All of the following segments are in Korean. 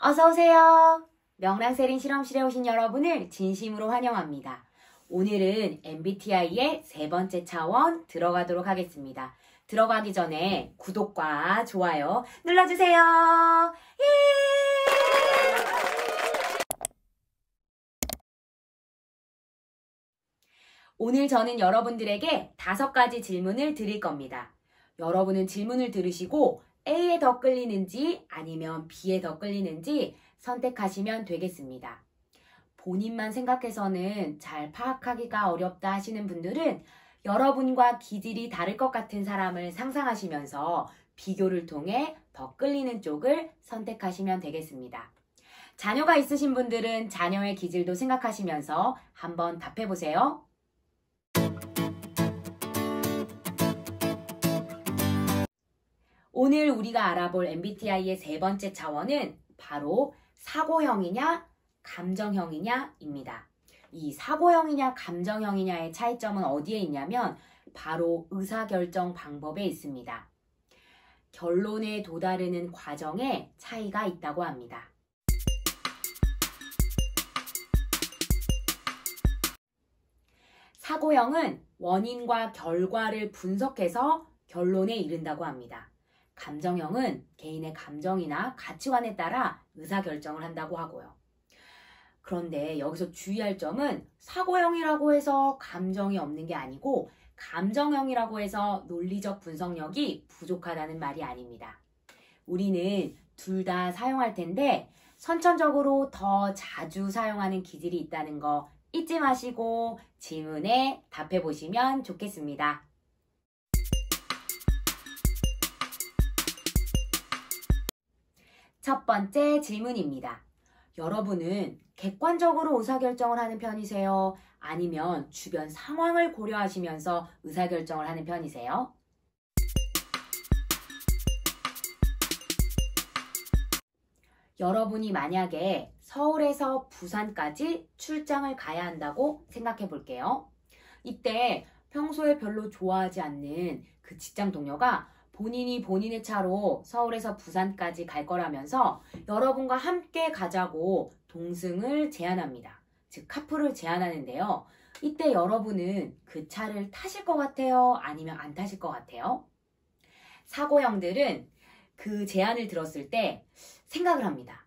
어서오세요. 명랑세린 실험실에 오신 여러분을 진심으로 환영합니다. 오늘은 MBTI의 세 번째 차원 들어가도록 하겠습니다. 들어가기 전에 구독과 좋아요 눌러주세요. 예! 오늘 저는 여러분들에게 5가지 질문을 드릴 겁니다. 여러분은 질문을 들으시고 A에 더 끌리는지 아니면 B에 더 끌리는지 선택하시면 되겠습니다. 본인만 생각해서는 잘 파악하기가 어렵다 하시는 분들은 여러분과 기질이 다를 것 같은 사람을 상상하시면서 비교를 통해 더 끌리는 쪽을 선택하시면 되겠습니다. 자녀가 있으신 분들은 자녀의 기질도 생각하시면서 한번 답해보세요. 오늘 우리가 알아볼 MBTI의 세 번째 차원은 바로 사고형이냐, 감정형이냐입니다. 이 사고형이냐, 감정형이냐의 차이점은 어디에 있냐면 바로 의사결정 방법에 있습니다. 결론에 도다르는 과정에 차이가 있다고 합니다. 사고형은 원인과 결과를 분석해서 결론에 이른다고 합니다. 감정형은 개인의 감정이나 가치관에 따라 의사결정을 한다고 하고요. 그런데 여기서 주의할 점은 사고형이라고 해서 감정이 없는 게 아니고 감정형이라고 해서 논리적 분석력이 부족하다는 말이 아닙니다. 우리는 둘 다 사용할 텐데 선천적으로 더 자주 사용하는 기질이 있다는 거 잊지 마시고 질문에 답해 보시면 좋겠습니다. 첫 번째 질문입니다. 여러분은 객관적으로 의사결정을 하는 편이세요? 아니면 주변 상황을 고려하시면서 의사결정을 하는 편이세요? 여러분이 만약에 서울에서 부산까지 출장을 가야 한다고 생각해 볼게요. 이때 평소에 별로 좋아하지 않는 그 직장 동료가 본인이 본인의 차로 서울에서 부산까지 갈 거라면서 여러분과 함께 가자고 동승을 제안합니다. 즉 카풀을 제안하는데요. 이때 여러분은 그 차를 타실 것 같아요? 아니면 안 타실 것 같아요? 사고형들은 그 제안을 들었을 때 생각을 합니다.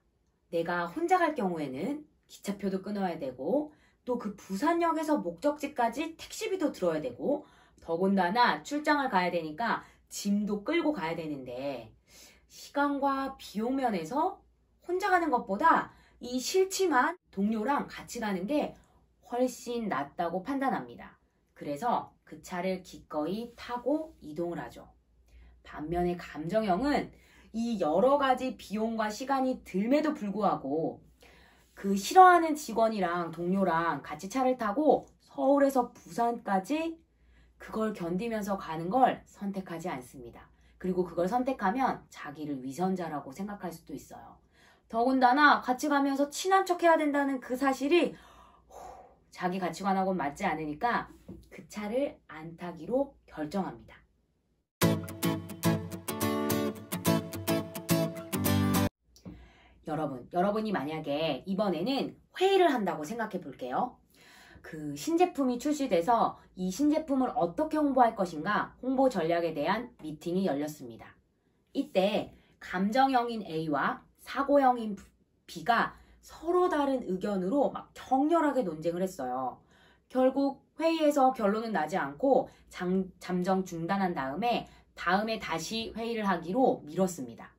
내가 혼자 갈 경우에는 기차표도 끊어야 되고 또 그 부산역에서 목적지까지 택시비도 들어야 되고 더군다나 출장을 가야 되니까 짐도 끌고 가야 되는데 시간과 비용 면에서 혼자 가는 것보다 이 싫지만 동료랑 같이 가는 게 훨씬 낫다고 판단합니다. 그래서 그 차를 기꺼이 타고 이동을 하죠. 반면에 감정형은 이 여러 가지 비용과 시간이 들매도 불구하고 그 싫어하는 직원이랑 동료랑 같이 차를 타고 서울에서 부산까지 그걸 견디면서 가는 걸 선택하지 않습니다. 그리고 그걸 선택하면 자기를 위선자라고 생각할 수도 있어요. 더군다나 같이 가면서 친한 척 해야 된다는 그 사실이 자기 가치관하고는 맞지 않으니까 그 차를 안 타기로 결정합니다. 여러분이 만약에 이번에는 회의를 한다고 생각해 볼게요. 그 신제품이 출시돼서 이 신제품을 어떻게 홍보할 것인가 홍보 전략에 대한 미팅이 열렸습니다. 이때 감정형인 A와 사고형인 B가 서로 다른 의견으로 막 격렬하게 논쟁을 했어요. 결국 회의에서 결론은 나지 않고 잠정 중단한 다음에 다시 회의를 하기로 미뤘습니다.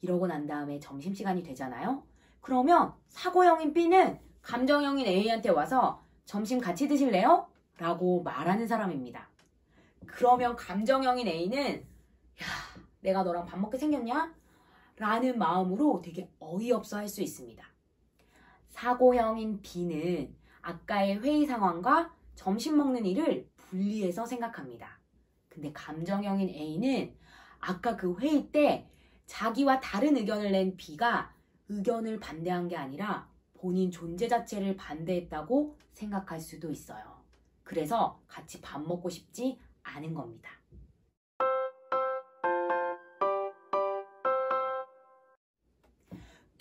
이러고 난 다음에 점심시간이 되잖아요. 그러면 사고형인 B는 감정형인 A한테 와서 점심 같이 드실래요? 라고 말하는 사람입니다. 그러면 감정형인 A는 야, 내가 너랑 밥 먹게 생겼냐? 라는 마음으로 되게 어이없어 할 수 있습니다. 사고형인 B는 아까의 회의 상황과 점심 먹는 일을 분리해서 생각합니다. 근데 감정형인 A는 아까 그 회의 때 자기와 다른 의견을 낸 B가 의견을 반대한 게 아니라 본인 존재 자체를 반대했다고 생각할 수도 있어요. 그래서 같이 밥 먹고 싶지 않은 겁니다.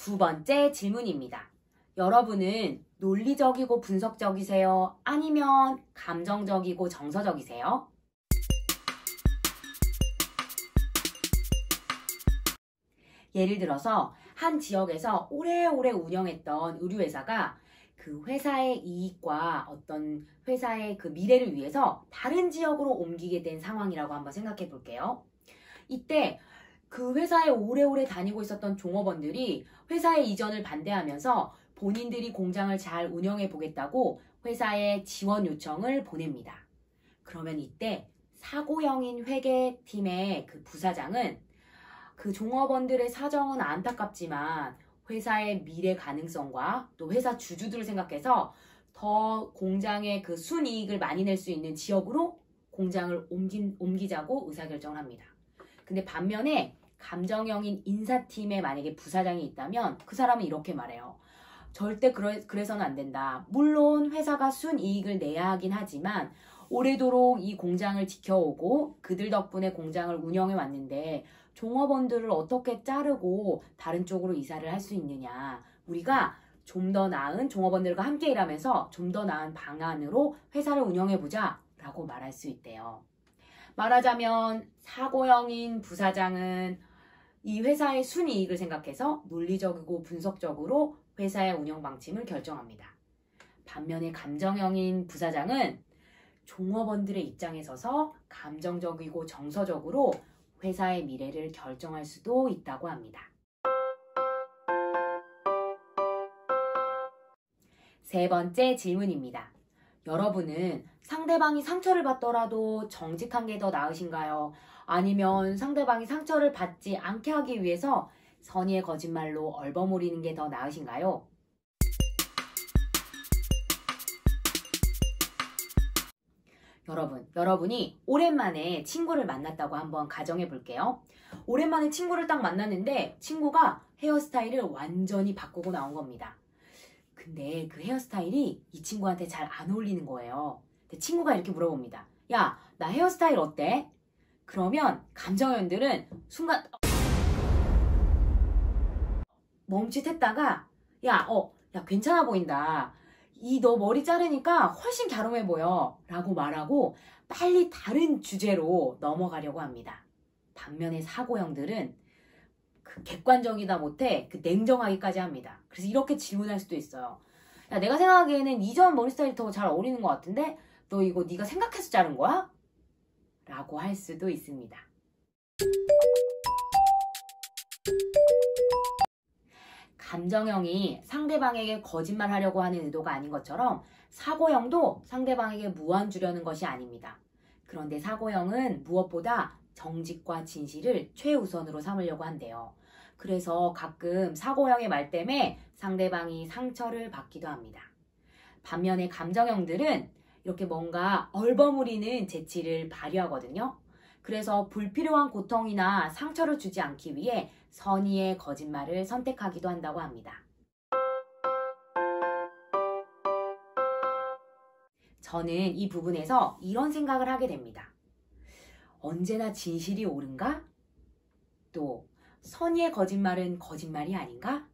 두 번째 질문입니다. 여러분은 논리적이고 분석적이세요? 아니면 감정적이고 정서적이세요? 예를 들어서 한 지역에서 오래오래 운영했던 의류회사가 그 회사의 이익과 어떤 회사의 그 미래를 위해서 다른 지역으로 옮기게 된 상황이라고 한번 생각해 볼게요. 이때 그 회사에 오래오래 다니고 있었던 종업원들이 회사의 이전을 반대하면서 본인들이 공장을 잘 운영해 보겠다고 회사에 지원 요청을 보냅니다. 그러면 이때 사고형인 회계팀의 그 부사장은 그 종업원들의 사정은 안타깝지만 회사의 미래 가능성과 또 회사 주주들을 생각해서 더 공장의 그 순이익을 많이 낼 수 있는 지역으로 공장을 옮기자고 의사결정을 합니다. 근데 반면에 감정형인 인사팀에 만약에 부사장이 있다면 그 사람은 이렇게 말해요. 절대 그래서는 안 된다. 물론 회사가 순이익을 내야 하긴 하지만 오래도록 이 공장을 지켜오고 그들 덕분에 공장을 운영해 왔는데 종업원들을 어떻게 자르고 다른 쪽으로 이사를 할 수 있느냐. 우리가 좀 더 나은 종업원들과 함께 일하면서 좀 더 나은 방안으로 회사를 운영해보자 라고 말할 수 있대요. 말하자면 사고형인 부사장은 이 회사의 순이익을 생각해서 논리적이고 분석적으로 회사의 운영 방침을 결정합니다. 반면에 감정형인 부사장은 종업원들의 입장에 서서 감정적이고 정서적으로 회사의 미래를 결정할 수도 있다고 합니다. 세 번째 질문입니다. 여러분은 상대방이 상처를 받더라도 정직한 게 더 나으신가요? 아니면 상대방이 상처를 받지 않게 하기 위해서 선의의 거짓말로 얼버무리는 게 더 나으신가요? 여러분이 오랜만에 친구를 만났다고 한번 가정해 볼게요. 오랜만에 친구를 딱 만났는데 친구가 헤어스타일을 완전히 바꾸고 나온 겁니다. 근데 그 헤어스타일이 이 친구한테 잘 안 어울리는 거예요. 근데 친구가 이렇게 물어봅니다. 야, 나 헤어스타일 어때? 그러면 감정형들은 순간 멈칫했다가 야, 괜찮아 보인다. 이 너 머리 자르니까 훨씬 갸름해 보여 라고 말하고 빨리 다른 주제로 넘어가려고 합니다. 반면에 사고형들은 그 객관적이다 못해 그 냉정하기까지 합니다. 그래서 이렇게 질문할 수도 있어요. 야, 내가 생각하기에는 이전 머리 스타일이 더 잘 어울리는 것 같은데 너 이거 네가 생각해서 자른 거야? 라고 할 수도 있습니다. 감정형이 상대방에게 거짓말하려고 하는 의도가 아닌 것처럼 사고형도 상대방에게 무안 주려는 것이 아닙니다. 그런데 사고형은 무엇보다 정직과 진실을 최우선으로 삼으려고 한대요. 그래서 가끔 사고형의 말 때문에 상대방이 상처를 받기도 합니다. 반면에 감정형들은 이렇게 뭔가 얼버무리는 재치를 발휘하거든요. 그래서 불필요한 고통이나 상처를 주지 않기 위해 선의의 거짓말을 선택하기도 한다고 합니다. 저는 이 부분에서 이런 생각을 하게 됩니다. 언제나 진실이 옳은가? 또 선의의 거짓말은 거짓말이 아닌가?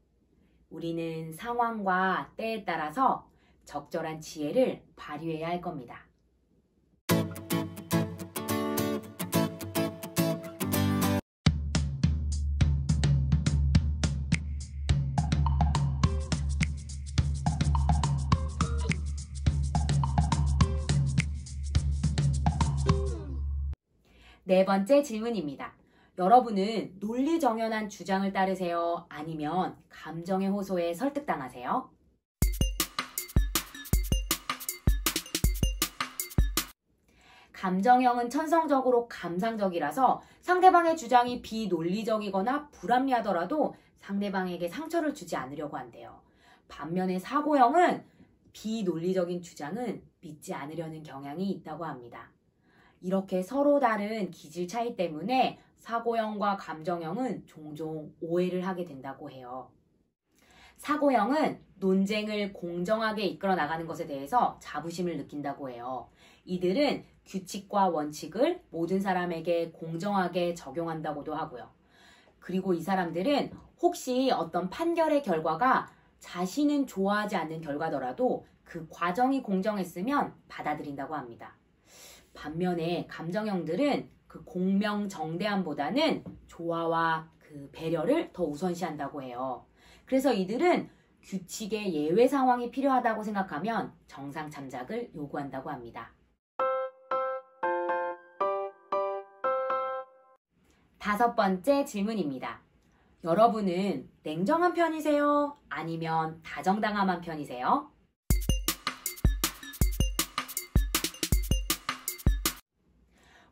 우리는 상황과 때에 따라서 적절한 지혜를 발휘해야 할 겁니다. 네 번째 질문입니다. 여러분은 논리정연한 주장을 따르세요? 아니면 감정의 호소에 설득당하세요? 감정형은 천성적으로 감상적이라서 상대방의 주장이 비논리적이거나 불합리하더라도 상대방에게 상처를 주지 않으려고 한대요. 반면에 사고형은 비논리적인 주장은 믿지 않으려는 경향이 있다고 합니다. 이렇게 서로 다른 기질 차이 때문에 사고형과 감정형은 종종 오해를 하게 된다고 해요. 사고형은 논쟁을 공정하게 이끌어 나가는 것에 대해서 자부심을 느낀다고 해요. 이들은 규칙과 원칙을 모든 사람에게 공정하게 적용한다고도 하고요. 그리고 이 사람들은 혹시 어떤 판결의 결과가 자신은 좋아하지 않는 결과더라도 그 과정이 공정했으면 받아들인다고 합니다. 반면에 감정형들은 그 공명정대함보다는 조화와 그 배려를 더 우선시한다고 해요. 그래서 이들은 규칙의 예외 상황이 필요하다고 생각하면 정상 참작을 요구한다고 합니다. 5번째 질문입니다. 여러분은 냉정한 편이세요? 아니면 다정다감한 편이세요?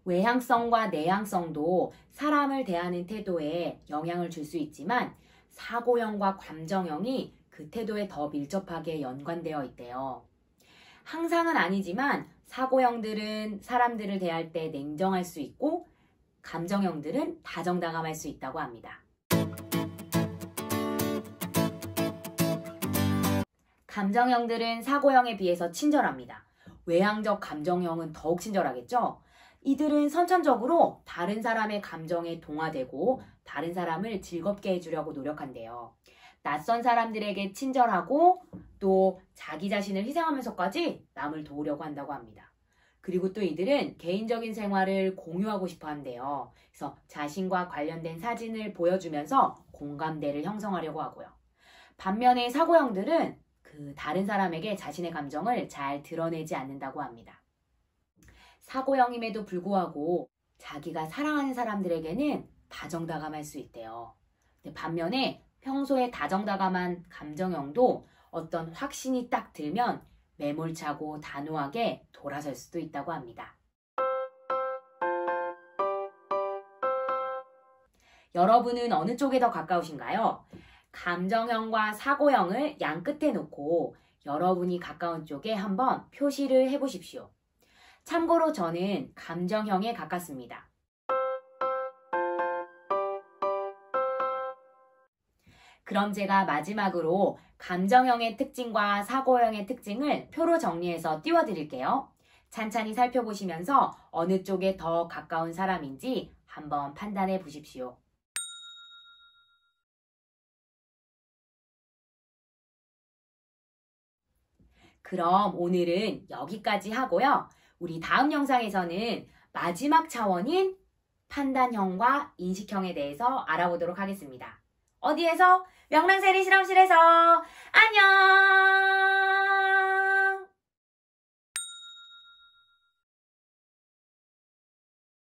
외향성과 내향성도 사람을 대하는 태도에 영향을 줄 수 있지만 사고형과 감정형이 그 태도에 더 밀접하게 연관되어 있대요. 항상은 아니지만 사고형들은 사람들을 대할 때 냉정할 수 있고 감정형들은 다정다감할 수 있다고 합니다. 감정형들은 사고형에 비해서 친절합니다. 외향적 감정형은 더욱 친절하겠죠? 이들은 선천적으로 다른 사람의 감정에 동화되고 다른 사람을 즐겁게 해주려고 노력한대요. 낯선 사람들에게 친절하고 또 자기 자신을 희생하면서까지 남을 도우려고 한다고 합니다. 그리고 또 이들은 개인적인 생활을 공유하고 싶어 한대요. 그래서 자신과 관련된 사진을 보여주면서 공감대를 형성하려고 하고요. 반면에 사고형들은 그 다른 사람에게 자신의 감정을 잘 드러내지 않는다고 합니다. 사고형임에도 불구하고 자기가 사랑하는 사람들에게는 다정다감할 수 있대요. 반면에 평소에 다정다감한 감정형도 어떤 확신이 딱 들면 매몰차고 단호하게 돌아설 수도 있다고 합니다. 여러분은 어느 쪽에 더 가까우신가요? 감정형과 사고형을 양 끝에 놓고 여러분이 가까운 쪽에 한번 표시를 해보십시오. 참고로 저는 감정형에 가깝습니다. 그럼 제가 마지막으로 감정형의 특징과 사고형의 특징을 표로 정리해서 띄워드릴게요. 찬찬히 살펴보시면서 어느 쪽에 더 가까운 사람인지 한번 판단해 보십시오. 그럼 오늘은 여기까지 하고요. 우리 다음 영상에서는 마지막 차원인 판단형과 인식형에 대해서 알아보도록 하겠습니다. 어디에서? 명랑세리 실험실에서. 안녕!